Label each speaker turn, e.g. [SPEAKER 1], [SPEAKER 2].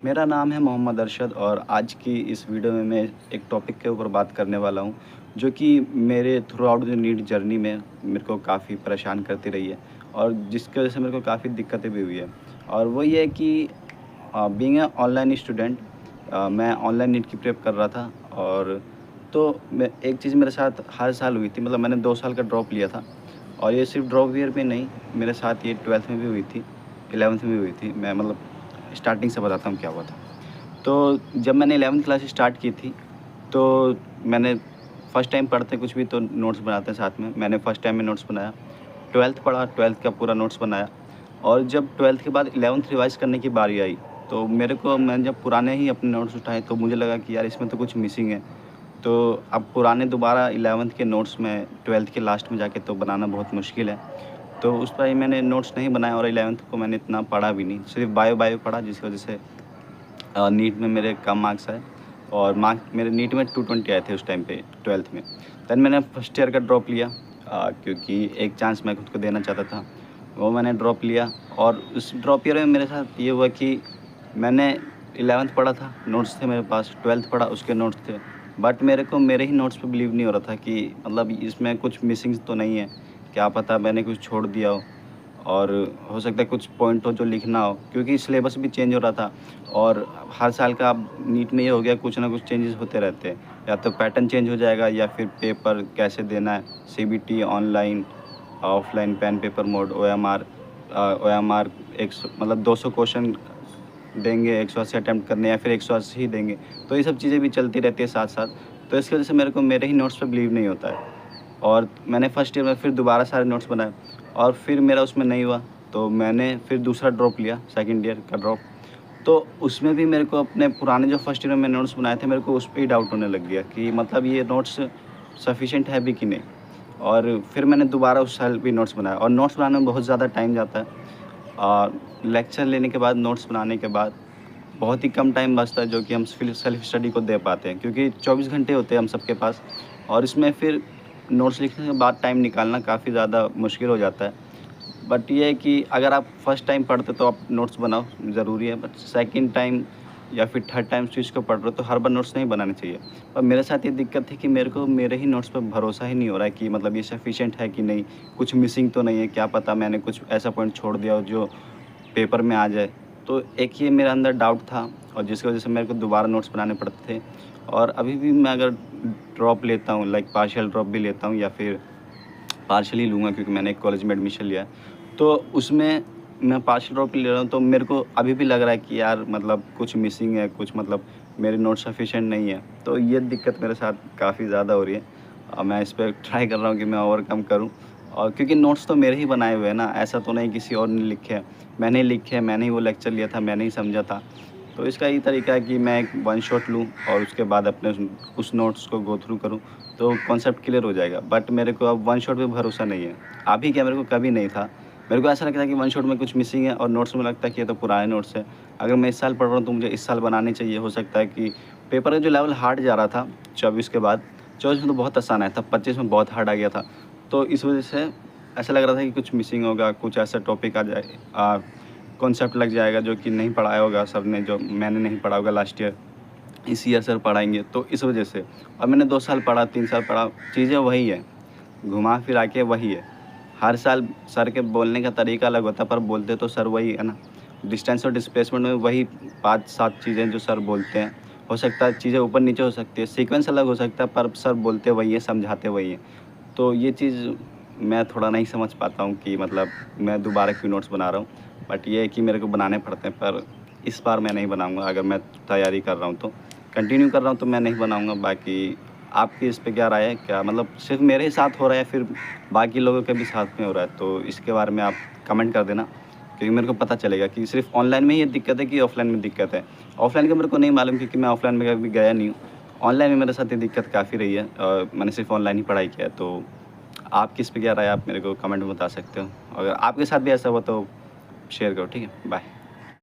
[SPEAKER 1] मेरा नाम है मोहम्मद अरशद और आज की इस वीडियो में मैं एक टॉपिक के ऊपर बात करने वाला हूँ, जो कि मेरे throughout the NEET journey में मेरे को काफ़ी परेशान करती रही है और जिसकी वजह से मेरे को काफ़ी दिक्कतें भी हुई है। और वो ये है कि बीइंग अ ऑनलाइन स्टूडेंट, मैं ऑनलाइन नीट की प्रेप कर रहा था। और तो मैं एक चीज़ मेरे साथ हर साल हुई थी, मतलब मैंने 2 साल का ड्रॉप लिया था। और ये सिर्फ ड्रॉप ईयर में नहीं, मेरे साथ ये 12th में भी हुई थी, 11th में भी हुई थी। मैं मतलब स्टार्टिंग से बताता हूँ क्या हुआ था। तो जब मैंने 11th क्लास स्टार्ट की थी, तो मैंने फर्स्ट टाइम पढ़ते कुछ भी तो नोट्स बनाते हैं साथ में। मैंने फर्स्ट टाइम में नोट्स बनाया, 12th पढ़ा, 12th का पूरा नोट्स बनाया। और जब 12th के बाद 11th रिवाइज़ करने की बारी आई, तो मैंने जब पुराने ही अपने नोट्स उठाए तो मुझे लगा कि यार इसमें तो कुछ मिसिंग है। तो अब पुराने दोबारा 11th के नोट्स में 12th के लास्ट में जाके तो बनाना बहुत मुश्किल है। तो उस टाइम मैंने नोट्स नहीं बनाए और 11th को मैंने इतना पढ़ा भी नहीं, सिर्फ बायो पढ़ा, जिसकी वजह से नीट में मेरे कम मार्क्स आए। और मार्क्स मेरे नीट में 220 आए थे उस टाइम पे 12th में। देन मैंने फर्स्ट ईयर का ड्रॉप लिया, क्योंकि एक चांस मैं खुद को देना चाहता था, वो मैंने ड्रॉप लिया। और उस ड्रॉप ईयर में मेरे साथ ये हुआ कि मैंने 11th पढ़ा था, नोट्स थे मेरे पास, 12th पढ़ा, उसके नोट्स थे। बट मेरे को मेरे ही नोट्स पे बिलीव नहीं हो रहा था कि मतलब इसमें कुछ मिसिंग्स तो नहीं है, क्या पता मैंने कुछ छोड़ दिया हो। और हो सकता है कुछ पॉइंट हो जो लिखना हो, क्योंकि सिलेबस भी चेंज हो रहा था। और हर साल का अब नीट में ये हो गया, कुछ ना कुछ चेंजेस होते रहते हैं, या तो पैटर्न चेंज हो जाएगा या फिर पेपर कैसे देना है, CBT, online, offline, pen paper mode, OMR, मतलब 200 क्वेश्चन देंगे, 180 अटेम्प्ट करने, या फिर 180 ही देंगे। तो ये सब चीज़ें भी चलती रहती है साथ साथ। तो इसकी वजह से मेरे को मेरे ही नोट्स पे बिलीव नहीं होता है। और मैंने फर्स्ट ईयर में फिर दोबारा सारे नोट्स बनाए और फिर मेरा उसमें नहीं हुआ, तो मैंने फिर दूसरा ड्रॉप लिया, सेकंड ईयर का ड्रॉप। तो उसमें भी मेरे को अपने पुराने जो फर्स्ट ईयर में नोट्स बनाए थे, मेरे को उस पे ही डाउट होने लग गया कि मतलब ये नोट्स सफिशिएंट है भी कि नहीं। और फिर मैंने दोबारा उस साल भी नोट्स बनाया, और नोट्स बनाने में बहुत ज़्यादा टाइम जाता है। और लेक्चर लेने के बाद, नोट्स बनाने के बाद बहुत ही कम टाइम बचता है, जो कि हम सेल्फ स्टडी को दे पाते हैं, क्योंकि 24 घंटे होते हैं हम सबके पास। और इसमें फिर नोट्स लिखने के बाद टाइम निकालना काफ़ी ज़्यादा मुश्किल हो जाता है। बट ये है कि अगर आप फर्स्ट टाइम पढ़ते तो आप नोट्स बनाओ, ज़रूरी है। बट सेकंड टाइम या फिर थर्ड टाइम चीज़ को पढ़ रहे हो तो हर बार नोट्स नहीं बनाने चाहिए। और मेरे साथ ये दिक्कत है कि मेरे को मेरे ही नोट्स पे भरोसा ही नहीं हो रहा है कि मतलब ये सफिशिएंट है कि नहीं, कुछ मिसिंग तो नहीं है, क्या पता मैंने कुछ ऐसा पॉइंट छोड़ दिया हो जो पेपर में आ जाए। तो एक ये मेरे अंदर डाउट था, और जिसकी वजह से मेरे को दोबारा नोट्स बनाने पड़ते थे। और अभी भी मैं अगर ड्रॉप लेता हूँ, लाइक पार्शियल ड्रॉप भी लेता हूँ, या फिर पार्शियली लूँगा, क्योंकि मैंने एक कॉलेज में एडमिशन लिया है, तो उसमें मैं पार्शियल ड्रॉप ले रहा हूँ, तो मेरे को अभी भी लग रहा है कि यार मतलब कुछ मिसिंग है, कुछ मतलब मेरे नोट्स सफिशिएंट नहीं है। तो ये दिक्कत मेरे साथ काफ़ी ज़्यादा हो रही है। मैं इस पे ट्राई कर रहा हूँ कि मैं ओवरकम करूँ। और क्योंकि नोट्स तो मेरे ही बनाए हुए हैं ना, ऐसा तो नहीं किसी और ने लिखे हैं। मैंने ही लिखे हैं, मैंने ही वो लेक्चर लिया था, मैंने ही समझा था। तो इसका यही तरीका है कि मैं एक वन शॉट लूँ और उसके बाद अपने उस नोट्स को गो थ्रू करूँ, तो कॉन्सेप्ट क्लियर हो जाएगा। बट मेरे को अब वन शॉट पे भरोसा नहीं है। अभी क्या, मेरे को कभी नहीं था। मेरे को ऐसा लगता है कि वन शॉट में कुछ मिसिंग है, और नोट्स में लगता है कि ये तो पुराने नोट्स है। अगर मैं इस साल पढ़ रहा हूँ तो मुझे इस साल बनाने चाहिए। हो सकता है कि पेपर का जो लेवल हार्ड जा रहा था 24 के बाद, 24 में तो बहुत आसान आया था, 25 में बहुत हार्ड आ गया था। तो इस वजह से ऐसा लग रहा था कि कुछ मिसिंग होगा, कुछ ऐसा टॉपिक आ जाए, कॉन्सेप्ट लग जाएगा जो कि नहीं पढ़ाया होगा सर ने, जो मैंने नहीं पढ़ा होगा लास्ट ईयर, इस ईयर सर पढ़ाएँगे, तो इस वजह से। और मैंने 2 साल पढ़ा, 3 साल पढ़ा, चीज़ें वही है, घुमा फिरा के वही है। हर साल सर के बोलने का तरीका अलग होता है, पर बोलते तो सर वही है ना। डिस्टेंस और डिस्प्लेसमेंट में वही 5-7 चीज़ें जो सर बोलते हैं। हो सकता है चीज़ें ऊपर-नीचे हो सकती है, सीक्वेंस अलग हो सकता है, पर सर बोलते वही है, समझाते वही हैं। तो ये चीज़ मैं थोड़ा नहीं समझ पाता हूँ कि मतलब मैं दोबारा क्यों नोट्स बना रहा हूँ। बट ये है कि मेरे को बनाने पड़ते हैं, पर इस बार मैं नहीं बनाऊँगा। अगर मैं तैयारी कर रहा हूँ तो, कंटिन्यू कर रहा हूँ तो मैं नहीं बनाऊँगा। बाकी आपकी इस पे क्या राय है? क्या मतलब सिर्फ़ मेरे ही साथ हो रहा है या फिर बाकी लोगों के भी साथ में हो रहा है? तो इसके बारे में आप कमेंट कर देना, क्योंकि मेरे को पता चलेगा कि सिर्फ़ ऑनलाइन में ही ये दिक्कत है कि ऑफ़लाइन में दिक्कत है। ऑफ़लाइन का मेरे को नहीं मालूम, क्योंकि मैं ऑफ़लाइन में कभी गया नहीं हूँ। ऑनलाइन में मेरे साथ ये दिक्कत काफ़ी रही है, मैंने सिर्फ़ ऑनलाइन ही पढ़ाई किया है। तो आपकी इस पे क्या राय है? आप मेरे को कमेंट में बता सकते हो। अगर आपके साथ भी ऐसा हुआ तो शेयर करो, ठीक है? बाय।